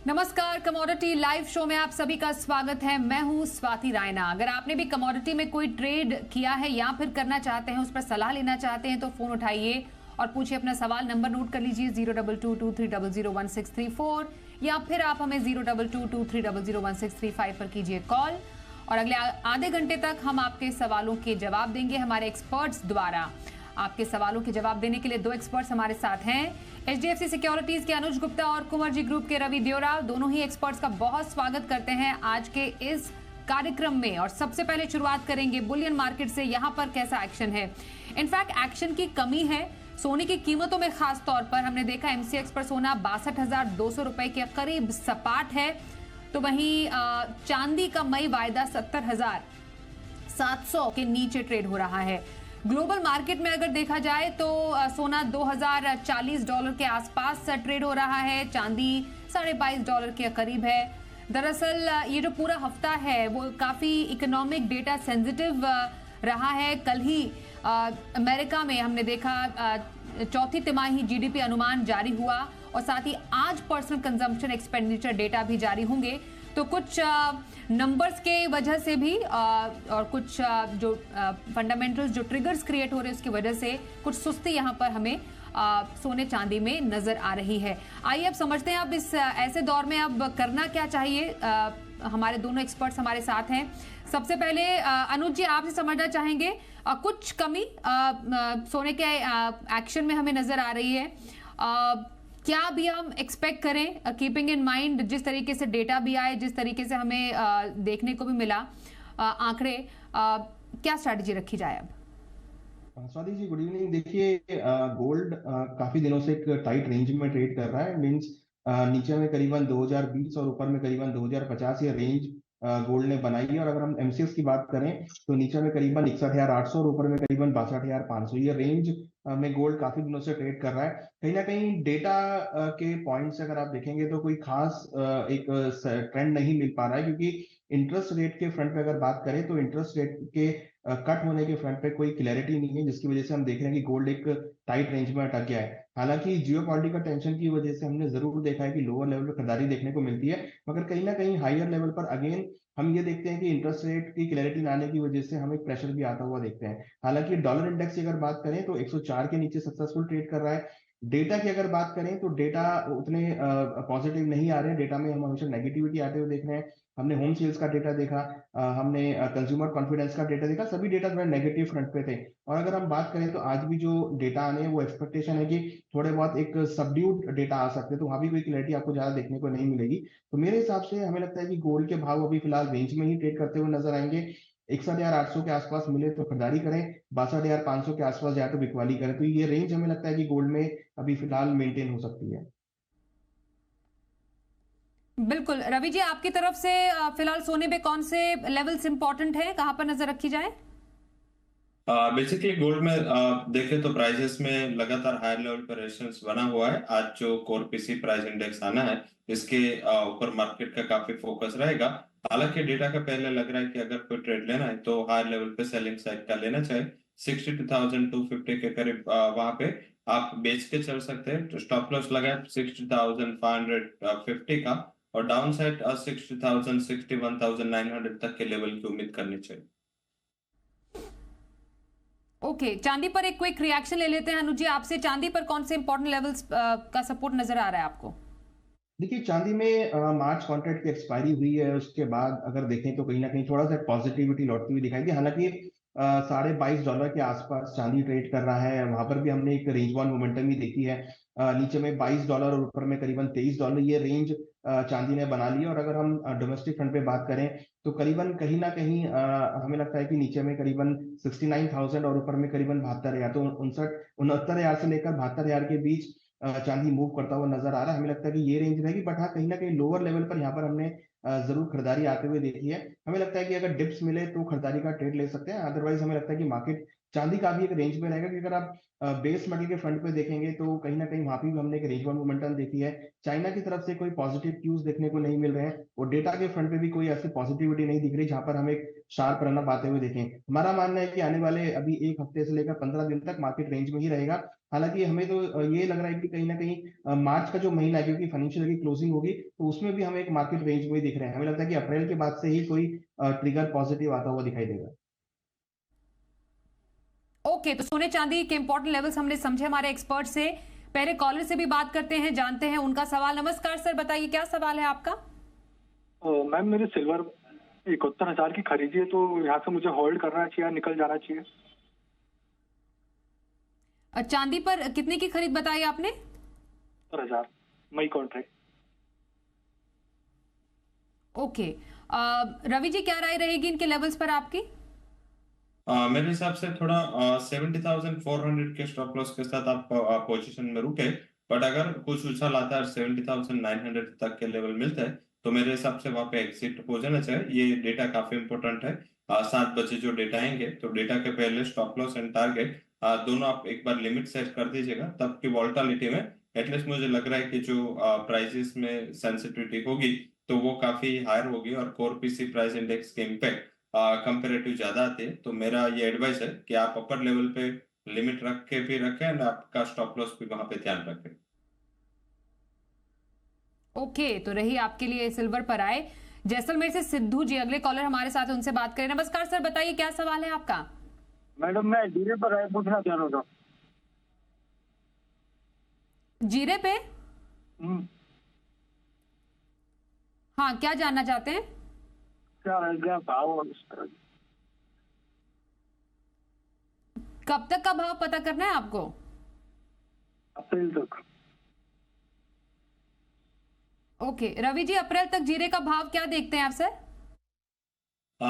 नमस्कार, commodity live show में आप सभी का स्वागत है। मैं हूं स्वाति रायना। अगर आपने भी कमोडिटी में कोई ट्रेड किया है या फिर करना चाहते हैं, उस पर सलाह लेना चाहते हैं तो फोन उठाइए और पूछिए अपना सवाल। नंबर नोट कर लीजिए 0222300164 या फिर आप हमें 0222300165 पर कीजिए कॉल और अगले आधे घंटे तक हम आपके सवालों के जवाब देंगे हमारे एक्सपर्ट्स द्वारा। आपके सवालों के जवाब देने के लिए दो एक्सपर्ट्स हमारे साथ हैं। HDFC सिक्योरिटीज के अनुज गुप्ता और कुंवरजी ग्रुप के रवि देवरा, दोनों ही एक्सपर्ट्स का बहुत स्वागत करते हैं आज के इस कार्यक्रम में। और सबसे पहले शुरुआत करेंगे बुलियन मार्केट से। यहाँ पर कैसा एक्शन है? इनफैक्ट एक्शन की कमी है सोने की कीमतों में। खास तौर पर हमने देखा MCX पर सोना 62,200 रुपए के करीब सपाट है, तो वहीं चांदी का मई वायदा 70,700 के नीचे ट्रेड हो रहा है। ग्लोबल मार्केट में अगर देखा जाए तो सोना $2,040 के आसपास ट्रेड हो रहा है, चांदी $22.5 के करीब है। दरअसल ये जो पूरा हफ्ता है वो काफी इकोनॉमिक डेटा सेंसिटिव रहा है। कल ही अमेरिका में हमने देखा चौथी तिमाही GDP अनुमान जारी हुआ और साथ ही आज पर्सनल कंजम्पशन एक्सपेंडिचर डेटा भी जारी होंगे। तो कुछ नंबर्स के वजह से भी और कुछ जो फंडामेंटल्स जो ट्रिगर्स क्रिएट हो रहे हैं उसकी वजह से कुछ सुस्ती यहाँ पर हमें सोने चांदी में नजर आ रही है। आइए अब समझते हैं अब इस ऐसे दौर में अब करना क्या चाहिए। हमारे दोनों एक्सपर्ट्स हमारे साथ हैं। सबसे पहले अनुज जी, आपसे समझना चाहेंगे कुछ कमी सोने के एक्शन में हमें नजर आ रही है। क्या भी हम एक्सपेक्ट करें, कीपिंग इन माइंड जिस तरीके से डेटा भी आए, जिस तरीके से हमें देखने को भी मिला आंकड़े, क्या स्ट्रैटेजी रखी जाए अब? Swati ji, good evening. देखिए, गोल्ड काफी दिनों से एक टाइट रेंज में ट्रेड कर रहा है। मींस नीचे में करीबन 2020 और ऊपर में करीबन 2050 ये रेंज गोल्ड ने बनाई है। और अगर हम MCX की बात करें तो नीचे में करीबन 61,800 और ऊपर में करीबन 62,500 ये रेंज में गोल्ड काफी दिनों से ट्रेड कर रहा है। कहीं ना कहीं डेटा के पॉइंट से अगर आप देखेंगे तो कोई खास एक ट्रेंड नहीं मिल पा रहा है, क्योंकि इंटरेस्ट रेट के फ्रंट पे अगर बात करें तो इंटरेस्ट रेट के कट होने के फ्रंट पे कोई क्लैरिटी नहीं है, जिसकी वजह से हम देख रहे हैं कि गोल्ड एक टाइट रेंज में अटक गया है। हालांकि जियो पॉलिटिकल टेंशन की वजह से हमने जरूर देखा है कि लोअर लेवल पर खरीदारी देखने को मिलती है, मगर कहीं ना कहीं हायर लेवल पर अगेन हम ये देखते हैं कि इंटरेस्ट रेट की क्लैरिटी ना आने की वजह से हमें प्रेशर भी आता हुआ देखते हैं। हालांकि डॉलर इंडेक्स की अगर बात करें तो 104 के नीचे सक्सेसफुल ट्रेड कर रहा है। डेटा की अगर बात करें तो डेटा उतने पॉजिटिव नहीं आ रहे हैं। डेटा में हम हमेशा नेगेटिविटी आते हुए देख रहे हैं। हमने होम सेल्स का डेटा देखा, हमने कंज्यूमर कॉन्फिडेंस का डेटा देखा, सभी डेटा जो है नेगेटिव फ्रंट पे थे। और अगर हम बात करें तो आज भी जो डेटा आने हैं वो एक्सपेक्टेशन है कि थोड़े बहुत एक सबड्यूड डेटा आ सकते हैं, तो वहां भी कोई क्लैरिटी आपको ज्यादा देखने को नहीं मिलेगी। तो मेरे हिसाब से हमें लगता है कि गोल्ड के भाव अभी फिलहाल रेंज में ही ट्रेड करते हुए नजर आएंगे। 61,800 के आसपास मिले तो खरीदारी करें, 62,500 के आसपास जाए तो बिकवाली करें। तो ये रेंज हमें लगता है कि गोल्ड में अभी फिलहाल मेंटेन हो सकती है। बिल्कुल। रवि जी, आपकी तरफ से फिलहाल सोने पे कौन से लेवल्स इंपॉर्टेंट है, कहां पर नजर रखी जाए? बेसिकली गोल्ड में देखें तो प्राइसेस में लगातार हायर लेवल पर रेजिस्टेंस बना हुआ है। आज जो कोर पीसी प्राइस इंडेक्स आना है इसके ऊपर मार्केट का काफी फोकस रहेगा। हालांकि डेटा का पहले लग रहा है कि अगर कोई ट्रेड लेना है तो हायर लेवल पे सेलिंग साइड का लेना चाहिए। 62,250 के करीब वहां पे आप बेच के चल सकते हैं। तो स्टॉप लॉस लगाए 60,550 का और डाउन साइड 60,000 61,900 तक के लेवल की उम्मीद करनी चाहिए। ओके, चांदी पर एक क्विक रिएक्शन ले लेते हैं अनुज जी आपसे। चांदी पर कौन से इंपॉर्टेंट लेवल्स का सपोर्ट नजर आ रहा है आपको? देखिए, चांदी में मार्च कॉन्ट्रैक्ट की एक्सपायरी हुई है, उसके बाद अगर देखें तो कहीं ना कहीं थोड़ा सा पॉजिटिविटी लौटती हुई दिखाई दी। हालांकि $22.5 के आसपास चांदी ट्रेड कर रहा है। वहां पर भी हमने एक रेंज वन मोमेंटम ही देखी है। नीचे में $22 और ऊपर में करीबन $23 ये रेंज चांदी ने बना ली है। और अगर हम डोमेस्टिक फ्रंट पे बात करें तो करीबन कहीं ना कहीं हमें लगता है कि नीचे में करीबन 69,000 और ऊपर में करीबन 72,000, तो 69 से लेकर 72,000 के बीच चांदी मूव करता हुआ नजर आ रहा है। हमें लगता है कि ये रेंज रहेगी, बट हाँ कहीं ना कहीं लोअर लेवल पर यहाँ पर हमने जरूर खरीदारी आते हुए देखी है। हमें लगता है कि अगर डिप्स मिले तो खरीदारी का ट्रेड ले सकते हैं, अदरवाइज हमें लगता है कि मार्केट चांदी का भी एक रेंज में रहेगा कि अगर आप बेस मेटल के फ्रंट पे देखेंगे तो कहीं ना कहीं वहां पे भी हमने एक रेंज बाउंड मोमेंटम देखी है। चाइना की तरफ से कोई पॉजिटिव क्यूज देखने को नहीं मिल रहे हैं और डेटा के फ्रंट पे भी कोई ऐसी पॉजिटिविटी नहीं दिख रही जहां पर हम एक शार्प रन अप आते हुए देखें। हमारा मानना है कि आने वाले अभी एक हफ्ते से लेकर 15 दिन तक मार्केट रेंज में ही रहेगा। हालांकि हमें तो ये लग रहा है कि कहीं ना कहीं मार्च का जो महीना है क्योंकि फाइनेंशियल की क्लोजिंग होगी तो उसमें भी हम एक मार्केट रेंज में ही दिख रहे हैं। हमें लगता है कि अप्रैल के बाद से ही कोई ट्रिगर पॉजिटिव आता हुआ दिखाई देगा। ओके, तो सोने चांदी के इंपॉर्टेंट लेवल्स हमने समझे हमारे एक्सपर्ट से। पहले कॉलर से भी बात करते हैं, जानते हैं उनका सवाल। नमस्कार सर, बताइए क्या सवाल है आपका? मैम मेरे सिल्वर 71,000 की खरीदी है, तो यहाँ से मुझे होल्ड करना चाहिए या निकल जाना चाहिए? चांदी पर कितने की खरीद बताई आपने? 70,000 मई कॉन्ट्रैक्ट। ओके, रवि जी क्या राय रहेगी इनके लेवल्स पर आपकी? मेरे हिसाब से थोड़ा 70,400 के स्टॉप लॉस के साथ आप पोजीशन में रुके, बट अगर कुछ उछाल आता है 70,900 तक के लेवल मिलते हैं तो मेरे हिसाब से वहां पे एग्जिट हो जाना चाहिए। ये डेटा काफी इंपॉर्टेंट है। 7 बजे जो डेटा आएंगे तो डेटा के पहले स्टॉप लॉस एंड टारगेट दोनों आप एक बार लिमिट सेट कर दीजिएगा, तब की वॉल्टालिटी में एटलीस्ट मुझे लग रहा है कि जो प्राइसेस में सेंसिटिविटी होगी तो वो काफी हायर होगी और कोर पीसी प्राइस इंडेक्स के इम्पैक्ट कंपेरेटिव ज्यादा आती है। तो मेरा ये एडवाइस है कि आप अपर लेवल पे लिमिट रख के भी रखें एंड आपका स्टॉप लॉस भी वहां पे ध्यान रखें। ओके, तो रही आपके लिए सिल्वर पर आए। जैसलमेर से सिद्धू जी अगले कॉलर हमारे साथ, उनसे बात करें। नमस्कार सर, बताइए क्या सवाल है आपका? मैडम मैं जीरे पर पूछना चाह रहा था। जीरे पे? हम्म, हाँ, क्या जानना चाहते हैं? क्या है क्या भाव और इस तरह? कब तक का भाव पता करना है आपको? अप्रैल तक। ओके, रवि जी अप्रैल तक जीरे का भाव क्या देखते हैं आप सर?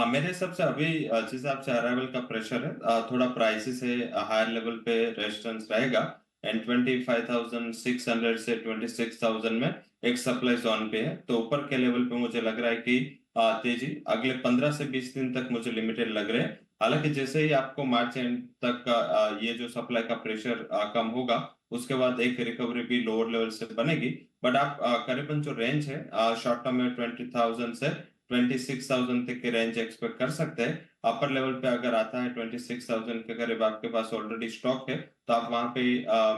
मेरे हिसाब से अभी जिस हिसाब से अराइवल का प्रेशर है, थोड़ा प्राइसेस से हायर लेवल पे रेजिस्टेंस रहेगा एंड 25,600 से 26,000 में एक सप्लाई जोन पे है। तो ऊपर के लेवल पे मुझे लग रहा है कि तेजी अगले 15 से 20 दिन तक मुझे लिमिटेड लग रहे हैं। हालांकि जैसे ही आपको मार्च एंड तक का ये जो सप्लाई का प्रेशर कम होगा उसके बाद एक रिकवरी भी लोअर लेवल से बनेगी। बट आप करीबन जो रेंज है शॉर्ट टर्म में 20,000 से 26,000 तक के रेंज एक्सपेक्ट कर सकते हैं। अपर लेवल पे अगर आता है 26,000 के करीब आपके पास ऑलरेडी स्टॉक है तो आप वहां पे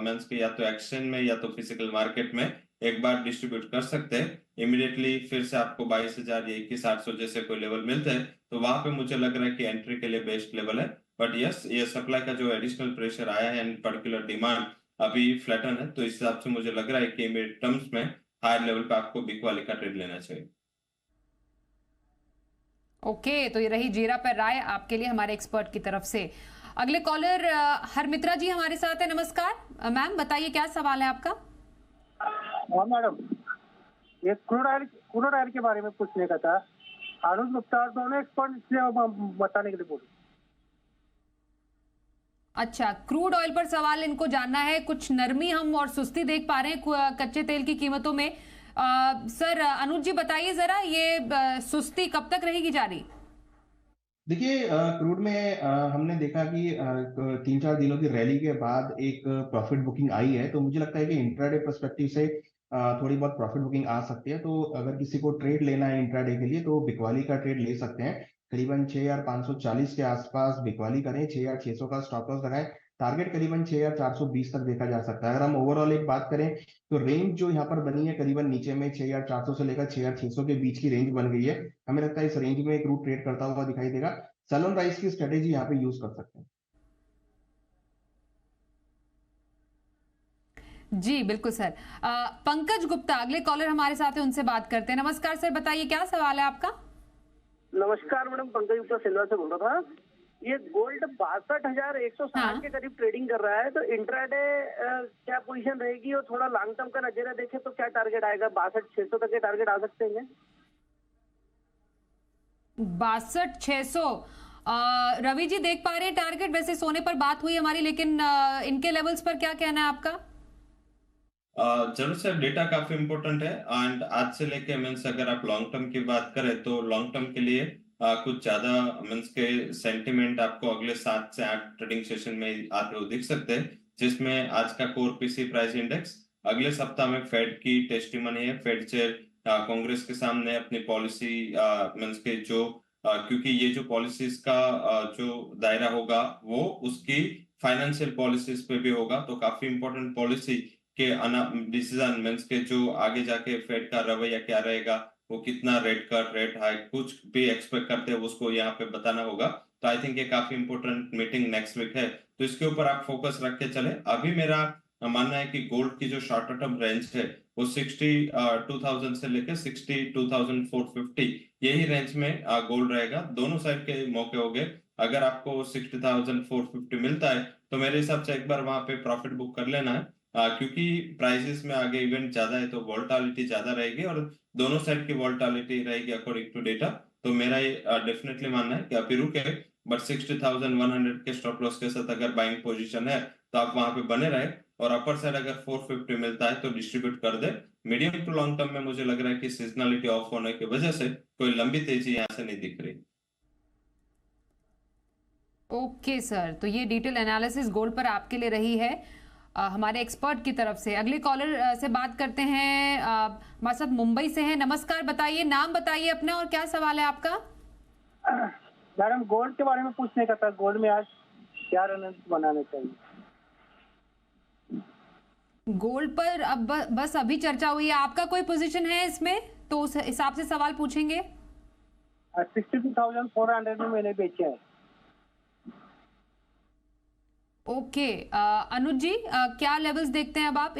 मींस के या तो एक्सचेंज में या तो फिजिकल मार्केट में एक बार डिस्ट्रीब्यूट कर सकते हैं। इमीडिएटली फिर से आपको 22,000 या 21,800 जैसे कोई लेवल मिलते हैं तो वहां पे मुझे लग रहा है कि एंट्री के लिए बेस्ट लेवल है। बट यस, ये सप्लाई का जो एडिशनल प्रेशर आया है एंड पर्टिकुलर डिमांड अभी फ्लैटन है, तो इस हिसाब से मुझे लग रहा है कि इमीडिएट टर्म्स में हायर लेवल पे आपको बिग वाली का ट्रेड लेना चाहिए। ओके, तो ये रही जीरा पर राय आपके लिए हमारे एक्सपर्ट की तरफ से। अगले कॉलर हरमित्रा जी हमारे साथ है। नमस्कार मैम, बताइए क्या सवाल है आपका? हाँ मैडम, ये क्रूड ऑयल के बारे में पूछने का था। आनंद गुप्ता और दोनों एक्सपर्ट इसलिए बताने के लिए बोले। अच्छा, क्रूड ऑयल पर सवाल इनको जानना है। कुछ नरमी हम और सुस्ती देख पा रहे हैं कच्चे तेल की कीमतों में। सर अनुज जी बताइए जरा, ये सुस्ती कब तक रहेगी जारी? देखिए क्रूड में हमने देखा कि 3-4 दिनों की रैली के बाद एक प्रॉफिट बुकिंग आई है, तो मुझे लगता है कि इंट्राडे पर्सपेक्टिव से थोड़ी बहुत प्रॉफिट बुकिंग आ सकती है। तो अगर किसी को ट्रेड लेना है इंट्राडे के लिए तो बिकवाली का ट्रेड ले सकते हैं। करीबन 6,540 के आसपास बिकवाली करें, 6,600 का स्टॉप लॉस लगाएं। टारगेट करीबन 6,420 तक देखा जा सकता है। अगर हम ओवरऑल एक बात करें तो रेंज जो यहाँ पर बनी है करीबन नीचे में 6,400 से लेकर 6,600 के बीच की रेंज बन गई है। हमें लगता है इस रेंज में एक रूट ट्रेड करता हुआ दिखाई देगा। सेल ऑन राइस की स्ट्रेटेजी यहाँ पे यूज कर सकते हैं। जी बिल्कुल सर। पंकज गुप्ता अगले कॉलर हमारे साथ है, उनसे बात करते हैं। नमस्कार सर, बताइए क्या सवाल है आपका? नमस्कार मैडम, पंकज गुप्ता सिल्वर से बोल रहा था। ये गोल्ड 62,160 हाँ। के करीब ट्रेडिंग कर रहा है, तो इंट्राडे क्या पोजीशन रहेगी और थोड़ा लॉन्ग टर्म का नजरिया देखे तो क्या टारगेट आएगा? 62,600 तक के टारगेट आ सकते हैं? 62,600 रवि जी देख पा रहे हैं टारगेट? वैसे सोने पर बात हुई हमारी, लेकिन इनके लेवल्स पर क्या कहना है आपका? जरूर सर, डेटा काफी इंपॉर्टेंट है एंड आज से लेके मीन्स अगर आप लॉन्ग टर्म की बात करें तो लॉन्ग टर्म के लिए कुछ ज्यादा मीन्स के सेंटिमेंट आपको अगले 7 से 8 ट्रेडिंग सेशन में आते हुए दिख सकते हैं, जिसमें आज का कोर पीसी प्राइस इंडेक्स अगले सप्ताह में फेड की टेस्टिमनी है। फेड चेयर कांग्रेस के सामने अपनी पॉलिसी मीन्स के जो क्योंकि ये जो पॉलिसीज का जो दायरा होगा वो उसकी फाइनेंशियल पॉलिसीज पे भी होगा, तो काफी इंपॉर्टेंट पॉलिसी के डिसीजन मीन्स के जो आगे जाके फेड का रवैया क्या रहेगा, वो कितना रेट कट रेट हाइक कुछ भी एक्सपेक्ट करते हैं उसको यहाँ पे बताना होगा। तो आई थिंक ये काफी इंपॉर्टेंट मीटिंग नेक्स्ट वीक है, तो इसके ऊपर आप फोकस रख के चले। अभी मेरा मानना है कि गोल्ड की जो शॉर्ट टर्म रेंज है वो 62,000 से लेकर 62,450 यही रेंज में गोल्ड रहेगा। दोनों साइड के मौके हो गए। अगर आपको 60,450 मिलता है तो मेरे हिसाब से एक बार वहां पे प्रॉफिट बुक कर लेना है, क्योंकि प्राइसेस में आगे इवेंट ज्यादा है तो वोलेटिलिटी ज्यादा रहेगी और दोनों साइड की वोलेटिलिटी रहेगी अकॉर्डिंग टू डेटा। तो मेरा ये डेफिनेटली मानना है कि अभी रुके, बट 60,100 के स्टॉप लॉस के साथ अगर बाइंग पोजीशन है तो आप वहां पे बने रहे, और अपर साइड अगर 450 मिलता है तो डिस्ट्रीब्यूट कर दे। मीडियम टू लॉन्ग टर्म में मुझे लग रहा है कि सीजनलिटी ऑफ होने की वजह से कोई लंबी तेजी यहाँ से नहीं दिख रही। ओके सर, तो ये डिटेल एनालिसिस गोल्ड पर आपके लिए रही है हमारे एक्सपर्ट की तरफ से। अगले कॉलर से बात करते हैं, हमारे साथ मुंबई से हैं। नमस्कार, बताइए, नाम बताइए अपना और क्या सवाल है आपका? मैडम गोल्ड के बारे में पूछने का था, गोल्ड में आज क्या रणनीति बनाना चाहिए? गोल्ड पर अब बस अभी चर्चा हुई है, आपका कोई पोजीशन है इसमें तो उस हिसाब से सवाल पूछेंगे। 62,400 में मैंने बेचा है। ओके, अनुज जी, क्या लेवल्स देखते हैं अब आप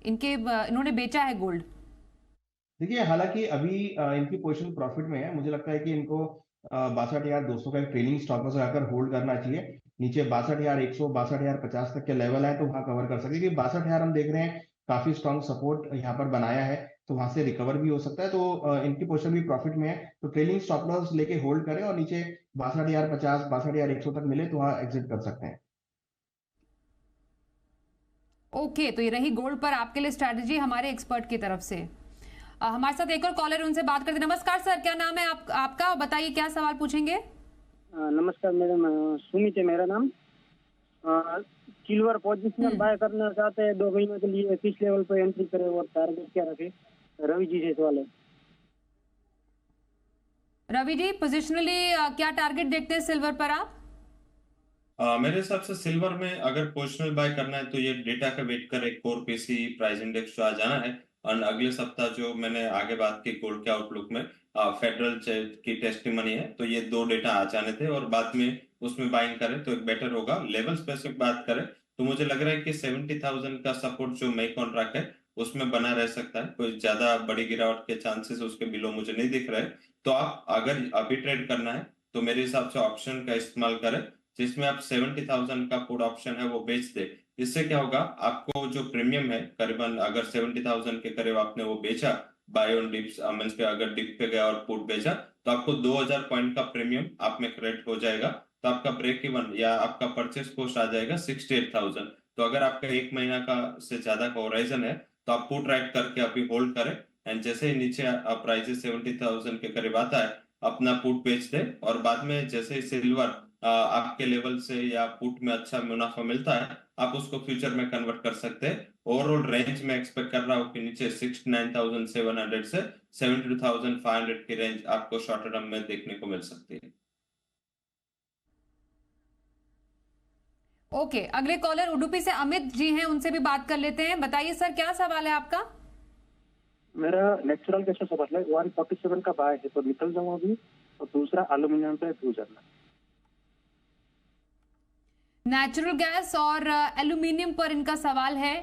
इन्होंने बेचा है गोल्ड? देखिए, हालांकि अभी इनकी पोजीशन प्रॉफिट में है। मुझे लगता है कि इनको 62,200 का एक ट्रेलिंग स्टॉप लॉस लगाकर होल्ड करना चाहिए। नीचे 62,100 62,050 तक के लेवल है तो वहां कवर कर सकते, क्योंकि 62,000 हम देख रहे हैं काफी स्ट्रॉन्ग सपोर्ट यहाँ पर बनाया है, तो वहां से रिकवर भी हो सकता है। तो इनकी पोजीशन भी प्रॉफिट में है, तो ट्रेलिंग स्टॉप लॉस लेके होल्ड करें और नीचे 62,050 62,100 तक मिले तो वहां एग्जिट कर सकते हैं। ओके, तो ये रही गोल्ड पर आपके लिए स्ट्रैटेजी हमारे एक्सपर्ट की तरफ से। हमारे साथ एक और कॉलर, उनसे बात करते हैं। नमस्कार सर, क्या नाम है आपका, बताइए क्या सवाल पूछेंगे? नमस्कार मैडम, सुमित है मेरा नाम। सिल्वर पोजिशनल बाय करना चाहते हैं 2 महीने के लिए, किस लेवल पर एंट्री करें और टारगेट क्या रखें? रवि जी से सवाल है। रवि जी, पोजिशनली क्या टारगेट देखते हैं सिल्वर पर आप? मेरे हिसाब से सिल्वर में अगर पोजिशनल बाय करना है तो ये डेटा का वेट करें, कोर पीसी प्राइस इंडेक्स जो आ जाना है, और अगले सप्ताह जो मैंने आगे बात की गोल्ड के आउटलुक में फेडरल की टेस्टिमनी है, तो ये 2 डेटा आ जाने थे और बाद में उसमें बाइंग करें तो एक बेटर होगा। लेवल स्पेसिफिक बात करें तो मुझे लग रहा है कि 70,000 का सपोर्ट जो मई कॉन्ट्रैक्ट है उसमें बना रह सकता है, कोई ज्यादा बड़ी गिरावट के चांसेस उसके बिलो मुझे नहीं दिख रहे। तो आप अगर अभी ट्रेड करना है तो मेरे हिसाब से ऑप्शन का इस्तेमाल करें, जिसमें आप 70,000 का पुट ऑप्शन है वो बेच दे। इससे क्या होगा, आपको जो प्रीमियम है करीबन अगर 70,000 के करीब आपने वो बेचा बाय ऑन डिप्स, मींस पे अगर डिप पे गया और पुट बेचा तो आपको 2,000 पॉइंट का प्रीमियम आप में क्रेडिट हो जाएगा, तो आपका ब्रेक इवन या आपका परचेस कॉस्ट आ जाएगा 68,000। तो अगर आपका 1 महीना का से ज्यादा का होराइजन है तो आप पुट राइट करके अभी होल्ड करें, एंड जैसे ही नीचे प्राइसेस 70,000 के करीब आता है अपना पुट बेच दे, और बाद में जैसे ही सिल्वर आपके लेवल से या पुट में अच्छा मुनाफा मिलता है आप उसको फ्यूचर में कन्वर्ट कर सकते हैं। ओवरऑल रेंज में एक्सपेक्ट कर रहा हूँ कि नीचे 69,700 से 72,500 की रेंज आपको शॉर्ट टर्म में देखने को मिल सकती है। ओके, अगले कॉलर उडुपी से अमित जी हैं, उनसे भी बात कर लेते हैं। बताइए सर, क्या सवाल है आपका? मेरा नेचुरल गैस का सवाल है, 147 का बाय है तो निकल जाऊँ अभी, और दूसरा एल्यूमिनियम पे फ्यूचर। नेचुरल गैस और एल्यूमिनियम पर इनका सवाल है।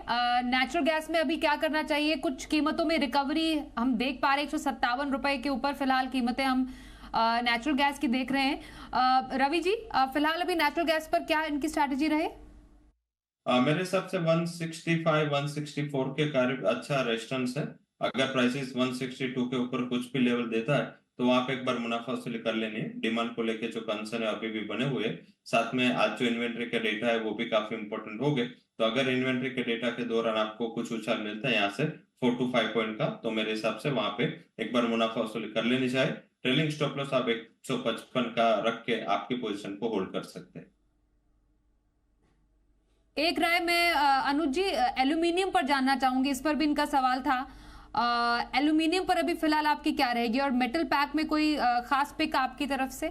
नेचुरल गैस में अभी क्या करना चाहिए? कुछ कीमतों में रिकवरी हम देख पा रहे हैं, 157 रुपए के ऊपर फिलहाल कीमतें हम नेचुरल गैस की देख रहे हैं। रवि जी, फिलहाल अभी नेचुरल गैस पर क्या इनकी स्ट्रैटेजी रहे? मेरे हिसाब से 165 164 के करीब अच्छा रेजिस्टेंस है। अगर प्राइसेस 162 के ऊपर कुछ भी लेवल देता है तो वहां पे एक बार मुनाफा वसूली कर लेनी है। डिमांड को लेके जो कंसर्न है अभी भी बने हुए, साथ में आज जो इन्वेंट्री के डेटा है वो भी काफी इंपॉर्टेंट हो गए। तो अगर इन्वेंट्री के डेटा के दौरान आपको कुछ उछाल मिलता है यहाँ से 4 to 5 पॉइंट का, तो मेरे हिसाब से वहां पे एक बार मुनाफा वसूली कर लेनी चाहिए। ट्रेलिंग स्टॉप लॉस आप 155 का रख के आपकी पोजीशन को होल्ड कर सकते हैं। एक राय मैं अनुज जी एल्यूमिनियम पर जानना चाहूंगी, इस पर भी इनका सवाल था। एल्यूमिनियम पर अभी फिलहाल आपकी क्या रहेगी, और मेटल पैक में कोई खास पिक आपकी तरफ से?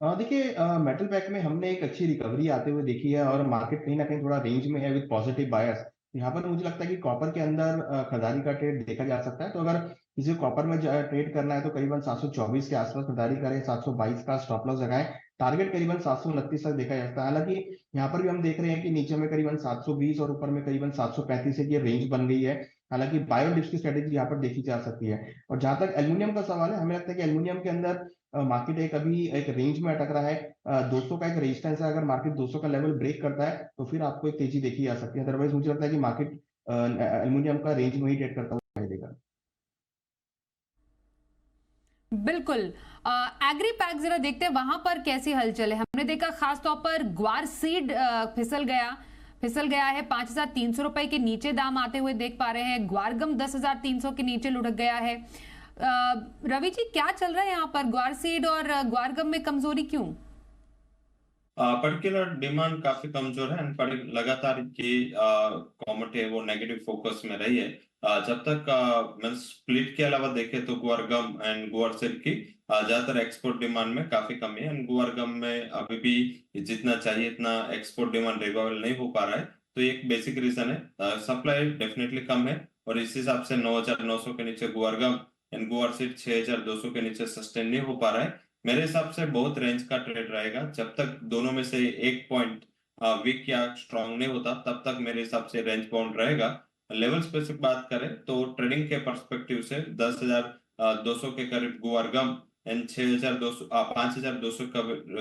देखिए, मेटल पैक में हमने एक अच्छी रिकवरी आते हुए देखी है और मार्केट कहीं ना कहीं थोड़ा रेंज में है विद पॉजिटिव बायस। यहाँ पर मुझे लगता है कि कॉपर के अंदर खरीदारी का ट्रेड देखा जा सकता है। तो अगर किसी को कॉपर में ट्रेड करना है तो करीबन 724 के आसपास खरीदारी करें, 722 का स्टॉप लॉस लगाएं, टारगेट करीबन 729 तक देखा जाता है। हालांकि यहाँ पर भी हम देख रहे हैं कि नीचे में करीबन 720 और ऊपर में करीबन 735 की रेंज बन गई है। हालांकि बायो डिप्स की स्ट्रेटेजी यहाँ पर देखी जा सकती है। और जहां तक एल्यूमिनियम का सवाल है, हमें लगता है कि एल्यूमिनियम के अंदर मार्केट अभी एक रेंज में अटक रहा है। 200 का एक रेजिस्टेंस है, अगर मार्केट 200 का लेवल ब्रेक करता है तो फिर आपको एक तेजी देखी जा सकती है। अदरवाइज मुझे लगता है कि मार्केट एल्यूमिनियम का रेंज में ही ट्रेड करता हुआ दिखाई देगा। बिल्कुल। एग्री पैक जरा देखते हैं वहां पर कैसी हलचल है। हमने देखा खास तौर पर ग्वार सीड फिसल गया है, 5,300 रुपए के नीचे दाम आते हुए देख पा रहे हैं। ग्वारगम 10,300 के नीचे लुढ़क गया है। रवि जी, क्या चल रहा है यहाँ पर? ग्वार सीड और ग्वारगम में कमजोरी क्यों? पर्टिकुलर डिमांड काफी कमजोर है एंड लगातार की कॉमोडिटी है वो नेगेटिव फोकस में रही है। जब तक मैं स्प्लिट के अलावा देखे तो गुआरगम एंड गुआरसिल की ज्यादातर एक्सपोर्ट डिमांड में काफी कमी है एंड गुआरगम में अभी भी जितना चाहिए इतना एक्सपोर्ट डिमांड रिवाइवल नहीं हो पा रहा है। तो एक बेसिक रीजन है, सप्लाई डेफिनेटली कम है और इस हिसाब से 9,900 के नीचे गुआरगम एंड गुआरसिल 6,200 के नीचे सस्टेन नहीं हो पा रहा है। मेरे हिसाब से बहुत रेंज का ट्रेड रहेगा। जब तक दोनों में से एक पॉइंट वीक या स्ट्रांग नहीं होता तब तक मेरे हिसाब से रेंज बाउंड रहेगा। लेवल स्पेसिफिक बात करें तो ट्रेडिंग के पर्सपेक्टिव से 10,200 के करीब गुआरगम एंड 5,200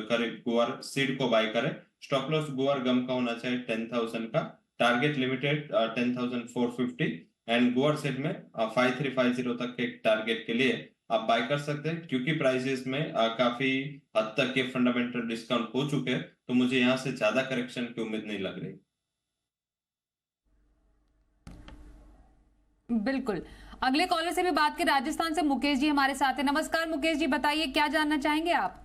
करीब गुआर सीड को बाय करें। स्टॉप लॉस गुआरगम का होना चाहिए 10,000 का, टारगेट लिमिटेड 10,450 एंड गुआर सीड में 5,350 तक के टारगेट के लिए आप बाय कर सकते हैं। क्योंकि प्राइसेस में काफी हद तक के फंडामेंटल डिस्काउंट हो चुके हैं तो मुझे यहाँ से ज्यादा करेक्शन की उम्मीद नहीं लग रही। बिल्कुल। अगले कॉलर से भी बात करें। राजस्थान से मुकेश जी हमारे साथ हैं। नमस्कार मुकेश जी, बताइए क्या जानना चाहेंगे आप?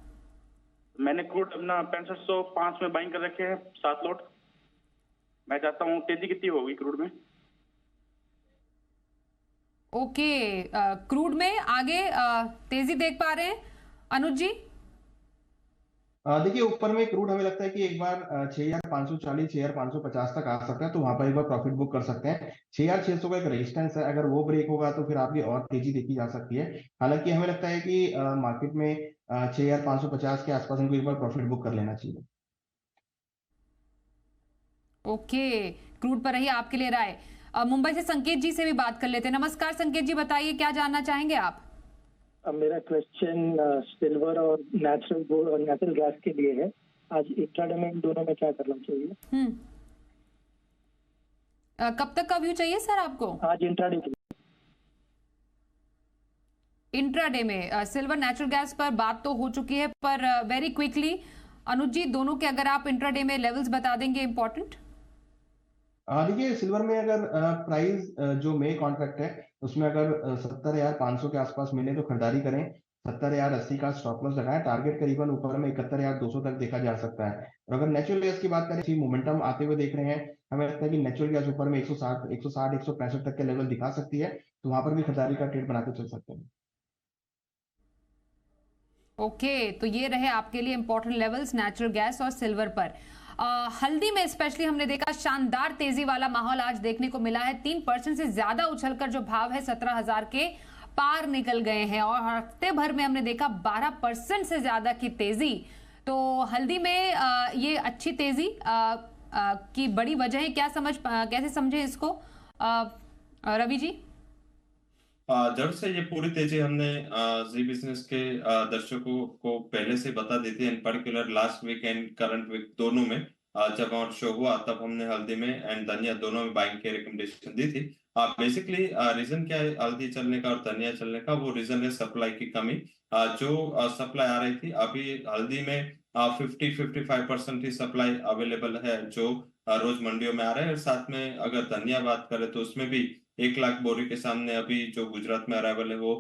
मैंने क्रूड अपना 6505 में बाइंग कर रखे हैं 7 लॉट। मैं चाहता हूँ तेजी कितनी होगी क्रूड में? ओके, क्रूड में आगे तेजी देख पा रहे हैं अनुज जी? देखिए, ऊपर में क्रूड हमें लगता है कि एक बार 6,540 6,550 तक आ सकता है, तो वहां पर एक बार प्रॉफिट बुक कर सकते हैं। 6,600 का एक रेजिस्टेंस है, अगर वो ब्रेक होगा तो फिर आपकी और तेजी देखी जा सकती है। हालांकि हमें लगता है कि मार्केट में 6,550 के आसपास इनको एक बार प्रॉफिट बुक कर लेना चाहिए। ओके, क्रूड पर रही आपके लिए राय। मुंबई से संकेत जी से भी बात कर लेते हैं। नमस्कार संकेत जी, बताइए क्या जानना चाहेंगे आप? मेरा क्वेश्चन सिल्वर और नेचुरल गैस के लिए है। आज इंट्राडे में इन दोनों में क्या करना चाहिए? कब तक का व्यू चाहिए सर आपको? आज इंट्राडे के लिए। इंट्राडे में सिल्वर नेचुरल गैस पर बात तो हो चुकी है, पर वेरी क्विकली अनुज जी, दोनों के अगर आप इंट्राडे में लेवल्स बता देंगे इंपॉर्टेंट। देखिए, सिल्वर में अगर प्राइस जो मे कॉन्ट्रैक्ट है उसमें अगर 70,500 के आसपास मिले तो खरीदारी करें। 70,080 का स्टॉप लॉस लगाएं। टारगेट करीबन ऊपर में 71,200 तक देखा जा सकता है। और अगर नेचुरल गैस की बात करें, मोमेंटम आते हुए देख रहे हैं, हमें लगता है कि नेचुरल गैस ऊपर में 160 165 तक के लेवल दिखा सकती है, तो वहां पर भी खरीदारी का ट्रेड बनाते चल सकते हैं। ओके, तो ये रहे आपके लिए इंपॉर्टेंट लेवल्स नेचुरल गैस और सिल्वर पर। हल्दी में स्पेशली हमने देखा शानदार तेजी वाला माहौल आज देखने को मिला है। 3% से ज्यादा उछलकर जो भाव है 17,000 के पार निकल गए हैं और हफ्ते भर में हमने देखा 12% से ज्यादा की तेजी। तो हल्दी में ये अच्छी तेजी की बड़ी वजह है, कैसे समझे इसको रवि जी? जब से ये पूरी तेजी हमने जी बिजनेस के दर्शकों को पहले से बता दी थी, in particular last week and current week दोनों में जब हमारा शो हुआ तब हमने हल्दी में एंड धनिया दोनों में बाइंग की रिकमेंडेशन दी थी। बेसिकली रीजन क्या है हल्दी चलने का और धनिया चलने का? वो रीजन है सप्लाई की कमी। जो सप्लाई आ रही थी अभी हल्दी में 50-55% ही सप्लाई अवेलेबल है जो रोज मंडियों में आ रहे हैं। और साथ में अगर धनिया बात करें तो उसमें भी 1 लाख बोरी के सामने अभी जो गुजरात में अराइवल है वो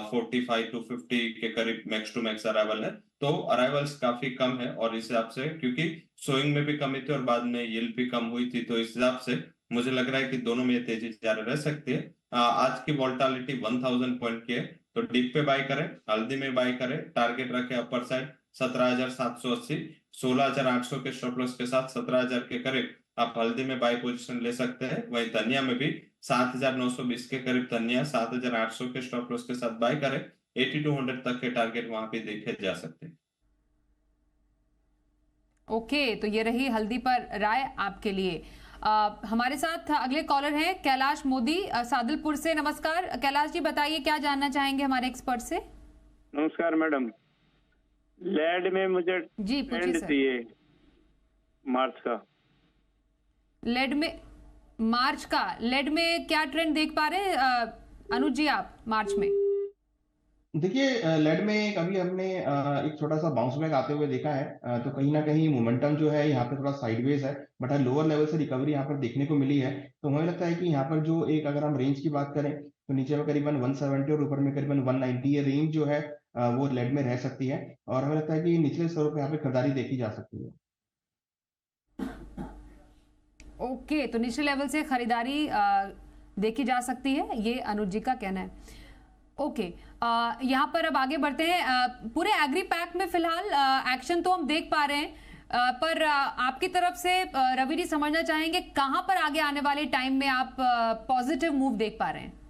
45 to 50 के करीब मैक्स टू मैक्स अराइवल है। तो अराइवल्स काफी कम है और इस हिसाब से क्योंकि सोइंग में भी कमी थी और बाद में यील्ड भी कम हुई थी, तो इस हिसाब से मुझे लग रहा है कि दोनों में ये तेजी जारी रह सकती है। आज की वोलेटिलिटी 1000 पॉइंट की है, तो डीप पे बाय करें, हल्दी में बाय करें, टारगेट रखे अपर साइड 17,780, 16,800 के स्टॉप लॉस के साथ 17,000 के करीब आप हल्दी में बाय पोजीशन ले सकते हैं। वहीं धनिया में भी 7,920 के करीब धनिया, 7,800 के स्टॉप लॉस के साथ बाय करें, 8200 तक के टारगेट वहां पे देखे जा सकते हैं। ओके, तो ये रही हल्दी पर राय आपके लिए। हमारे साथ अगले कॉलर हैं कैलाश मोदी सादुलपुर से। नमस्कार कैलाश जी, बताइए क्या जानना चाहेंगे हमारे एक्सपर्ट से। नमस्कार मैडम, लेड में मुझे जी पूछिए ट्रेंड सर। चाहिए मार्च का। लेड में मार्च का, लेड में क्या ट्रेंड देख पा रहे हैं अनुज जी आप मार्च में? देखिए लेड में कभी हमने एक छोटा सा बाउंस बैक आते हुए देखा है, तो कहीं ना कहीं मोमेंटम जो है यहाँ पे थोड़ा साइडवेज है, बट लोअर लेवल से रिकवरी यहाँ पर देखने को मिली है। तो मुझे लगता है कि यहाँ पर जो एक अगर हम रेंज की बात करें तो नीचे में करीबन 170 और ऊपर में करीबन 190 ये रेंज जो है वो लेड में रह सकती है, और हमें लगता है कि निचले स्तरों पर यहाँ पे खरीदारी देखी जा सकती है। ओके, तो निचले लेवल से खरीदारी देखी जा सकती है, ये अनुज जी का कहना है। ओके, यहाँ पर अब आगे बढ़ते हैं। पूरे एग्री पैक में फिलहाल एक्शन तो हम देख पा रहे हैं, पर आपकी तरफ से रवि जी समझना चाहेंगे कहां पर आगे आने वाले टाइम में आप पॉजिटिव मूव देख पा रहे हैं?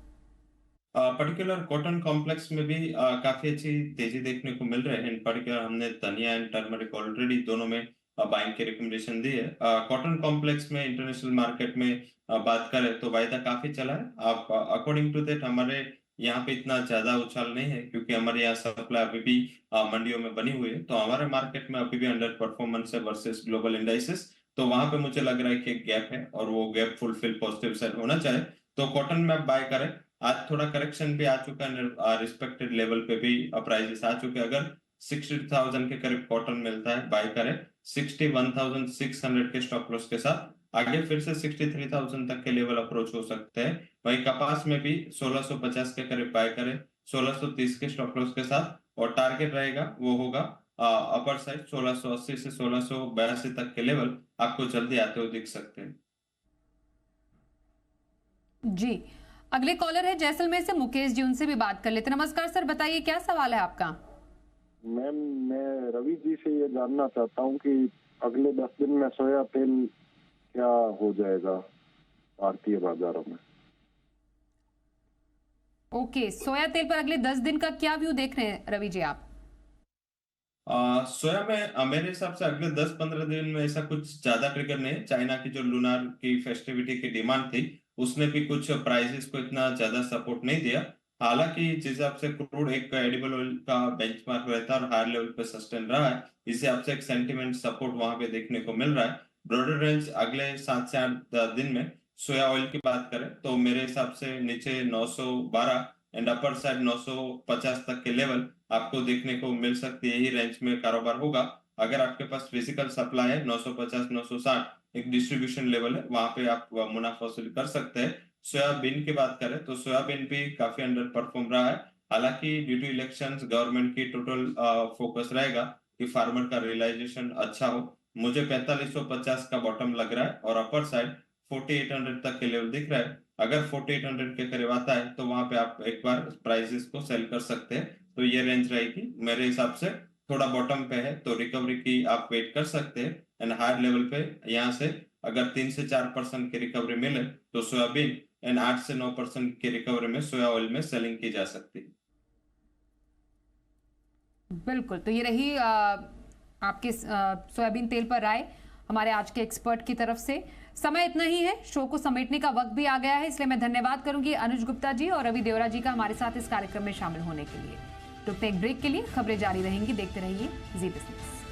पर्टिकुलर कॉटन कॉम्प्लेक्स में भी काफी अच्छी तेजी देखने को मिल रही है। इन पर्टिकुलर हमने धनिया एंड टर्मरिक ऑलरेडी दोनों में बाइंग की रिकमेंडेशन दी है। कॉटन कॉम्प्लेक्स में इंटरनेशनल मार्केट में बात करें तो वायदा काफी चला है। आप अकॉर्डिंग टू दैट हमारे यहाँ पे इतना ज्यादा उछाल नहीं है क्योंकि हमारे यहाँ सप्लाई अभी भी मंडियों में बनी हुई है, तो हमारे मार्केट में अभी भी अंडर परफॉर्मेंस है वर्सेस ग्लोबल इंडाइसेस। तो वहां पे मुझे लग रहा है कि एक गैप है और वो गैप फुलफिल पॉजिटिव साइड होना चाहिए, तो कॉटन में आप बाय करें। आज थोड़ा करेक्शन भी आ चुका है, रिस्पेक्टेड लेवल पे भी प्राइसेस आ चुके हैं। अगर 60,000 के करीब कॉटन मिलता है बाय करें, 61,600 के स्टॉप लॉस के साथ आगे फिर से 63,000 तक के लेवल अप्रोच हो सकते हैं। वहीं कपास में भी 1650 के करीब बाय करें, 1630 के स्टॉप लॉस के साथ, और टारगेट रहेगा वो होगा अपर साइड 1680 से 1682 तक के लेवल आपको जल्दी आते हुए दिख सकते हैं। जी, अगले कॉलर है जैसलमेर से मुकेश जी, उनसे भी बात कर लेते हैं। नमस्कार सर, बताइए क्या सवाल है आपका? मैम, मैं रवि जी से ये जानना चाहता हूँ कि अगले 10 दिन में सोया तेल क्या हो जाएगा भारतीय बाजारों में। ओके, सोया तेल पर अगले 10 दिन का क्या व्यू देख रहे हैं रवि जी आप? सोया में मेरे हिसाब से अगले 10-15 दिन में ऐसा कुछ ज्यादा ट्रिगर नहीं है। चाइना की जो लूनार की फेस्टिविटी की डिमांड थी उसने भी कुछ प्राइसेस को इतना ज्यादा सपोर्ट नहीं दिया। हालांकि जिस हिसाब से क्रूड एक एडिबल ऑयल का बेंचमार्क रहता है और हायर लेवल पे सस्टेन रहा है, इस हिसाब से एक सेंटिमेंट सपोर्ट वहां पे देखने को मिल रहा है। ब्रॉडर रेंज अगले 7 से 8 दिन में सोया ऑयल की बात करें तो मेरे हिसाब से नीचे 912 एंड अपर साइड 950 तक के लेवल आपको देखने को मिल सकती है। यही रेंज में कारोबार होगा। अगर आपके पास फिजिकल सप्लाई है 950-960 एक डिस्ट्रीब्यूशन लेवल है, वहां पे आप मुनाफा वसूल कर सकते हैं। सोयाबीन की बात करें तो सोयाबीन भी काफी अंडर परफॉर्म रहा है। हालांकि ड्यू टू इलेक्शंस गवर्नमेंट की टोटल फोकस रहेगा कि फार्मर का रियलाइजेशन अच्छा हो। मुझे 4550 का बॉटम लग रहा है और अपर साइड 4800 तक के लेवल दिख रहा है। अगर 4800 के करीब आता है तो वहां पे आप एक बार प्राइसेस को सेल कर सकते हैं। तो ये रेंज रहेगी मेरे हिसाब से। थोड़ा बॉटम पे है तो रिकवरी की आप वेट कर सकते हैं एंड हायर लेवल पे यहाँ से अगर 3 से 4% की रिकवरी मिले तो सोयाबीन एंड 8 से 9% की रिकवरी में सोया ऑयल में सेलिंग की जा सकती है। बिल्कुल, तो ये रही आपके सोयाबीन तेल पर राय हमारे आज के एक्सपर्ट की तरफ से। समय इतना ही है, शो को समेटने का वक्त भी आ गया है, इसलिए मैं धन्यवाद करूंगी अनुज गुप्ता जी और रवि देवरा जी का हमारे साथ इस कार्यक्रम में शामिल होने के लिए। रुकते एक ब्रेक के लिए, खबरें जारी रहेंगी, देखते रहिए जी बिजनेस।